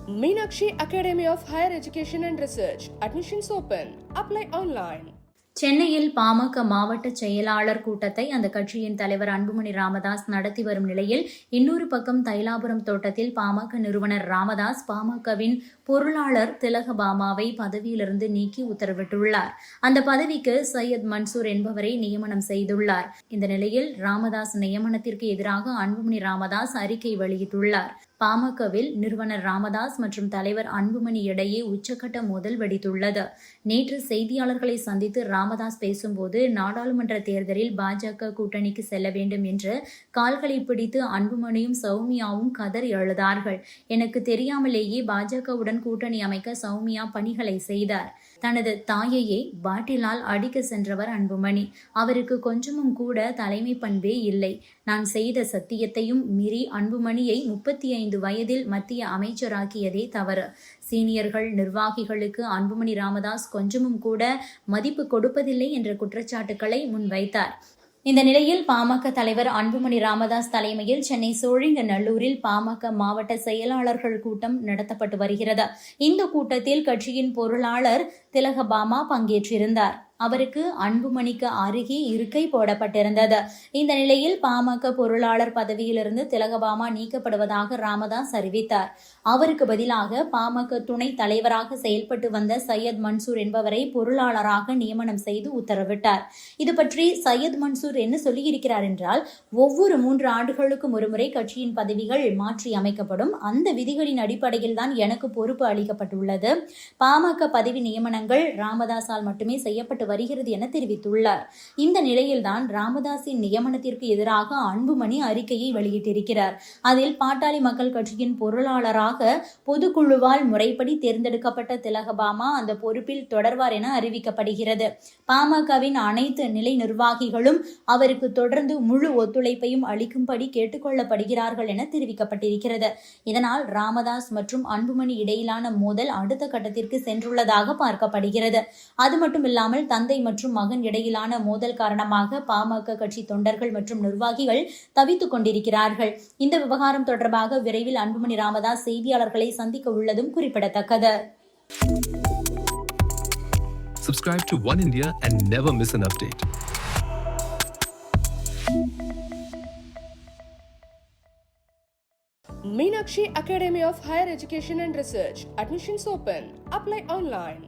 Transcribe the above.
Meenakshi Academy of Higher Education and Research. Admissions open. Apply online. சென்னையில் பாமக மாவட்ட செயலாளர் கூட்டத்தை அந்த கட்சியின் தலைவர் அன்புமணி ராமதாஸ் நடத்தி வரும் நிலையில் இன்னொரு பக்கம் தைலாபுரம் தோட்டத்தில் பாமக நிறுவனர் ராமதாஸ் பாமகவின் பொருளாளர் திலகபாமாவை பதவியிலிருந்து நீக்கி உத்தரவிட்டுள்ளார். அந்த பதவிக்கு சையத் மன்சூர் என்பவரை நியமனம் செய்துள்ளார். இந்த நிலையில் ராமதாஸ் நியமனத்திற்கு எதிராக அன்புமணி ராமதாஸ் அறிக்கை வெளியிட்டுள்ளார். பாமகவில் நிறுவனர் ராமதாஸ் மற்றும் தலைவர் அன்புமணி இடையே உச்சக்கட்ட மோதல் வெடித்துள்ளது. நேற்று செய்தியாளர்களை சந்தித்து ராமதாஸ் பேசும்போது நாடாளுமன்ற தேர்தலில் பாஜக கூட்டணிக்கு செல்ல வேண்டும் என்று கால்களை பிடித்து அன்புமணியும் சௌமியாவும் கதறி எழுதார்கள். எனக்கு தெரியாமலேயே பாஜகவுடன் கூட்டணி அமைக்க சௌமியா பணிகளை செய்தார். தனது தாயையே பாட்டிலால் அடிக்க சென்றவர் அன்புமணி. அவருக்கு கொஞ்சமும் கூட தலைமை பண்பே இல்லை. நான் செய்த சத்தியத்தையும் மீறி அன்புமணியை 35 வயதில் மத்திய அமைச்சராக்கியதே தவறு. சீனியர்கள் நிர்வாகிகளுக்கு அன்புமணி ராமதாஸ் கொஞ்சமும் கூட மதிப்பு கொடுப்பதில்லை என்ற குற்றச்சாட்டுக்களை முன்வைத்தார். இந்த நிலையில் பாமக தலைவர் அன்புமணி ராமதாஸ் தலைமையில் சென்னை சோழிங்கநல்லூரில் பாமக மாவட்ட செயலாளர்கள் கூட்டம் நடத்தப்பட்டு வருகிறது. இந்த கூட்டத்தில் கட்சியின் பொருளாளர் திலகபாமா பங்கேற்றிருந்தார். அவருக்கு அன்புமணிக்கு அருகே இருக்கை போடப்பட்டிருந்தது. இந்த நிலையில் பாமக பொருளாளர் பதவியிலிருந்து திலகபாமா நீக்கப்படுவதாக ராமதாஸ் அறிவித்தார். அவருக்கு பதிலாக பாமக துணை தலைவராக செயல்பட்டு வந்த சையத் மன்சூர் என்பவரை பொருளாளராக நியமனம் செய்து உத்தரவிட்டார். இது பற்றி சையத் மன்சூர் என்ன சொல்லியிருக்கிறார் என்றால், ஒவ்வொரு 3 ஆண்டுகளுக்கும் ஒருமுறை கட்சியின் பதவிகள் மாற்றி அமைக்கப்படும். அந்த விதிகளின் அடிப்படையில் தான் எனக்கு பொறுப்பு அளிக்கப்பட்டுள்ளது. பாமக பதவி நியமனங்கள் ராமதாஸால் மட்டுமே செய்யப்பட்டு வருகிறது என தெரிவித்துள்ளார். இந்த நிலையில்தான் ராமதாஸின் நியமனத்திற்கு எதிராக அன்புமணி அறிக்கையை வெளியிட்டிருக்கிறார். அதில் பாட்டாளி மக்கள் கட்சியின் பொருளாளராக பொதுக்குழுவால் முறைப்படி தேர்ந்தெடுக்கப்பட்ட திலகபாமா அந்த பொறுப்பில் தொடர்வார் என அறிவிக்கப்படுகிறது. பாமகவின் அனைத்து நிலை நிர்வாகிகளும் அவருக்கு தொடர்ந்து முழு ஒத்துழைப்பையும் அளிக்கும்படி கேட்டுக்கொள்ளப்படுகிறார்கள் என தெரிவிக்கப்பட்டிருக்கிறது. இதனால் ராமதாஸ் மற்றும் அன்புமணி இடையிலான மோதல் அடுத்த கட்டத்திற்கு சென்றுள்ளதாக பார்க்கப்படுகிறது. அது மட்டுமில்லாமல் தந்தை மற்றும் மகன் இடையிலான மோதல் காரணமாக பாமக கட்சி தொண்டர்கள் மற்றும் நிர்வாகிகள் தவித்துக் கொண்டிருக்கிறார்கள். இந்த விவகாரம் தொடர்பாக விரைவில் அன்புமணி ராமதாஸ் செய்தியாளர்களை சந்திக்க உள்ளதும் குறிப்பிடத்தக்கது. Subscribe to One India and never miss an update. Meenakshi Academy of Higher Education and Research. Admissions open. Apply online.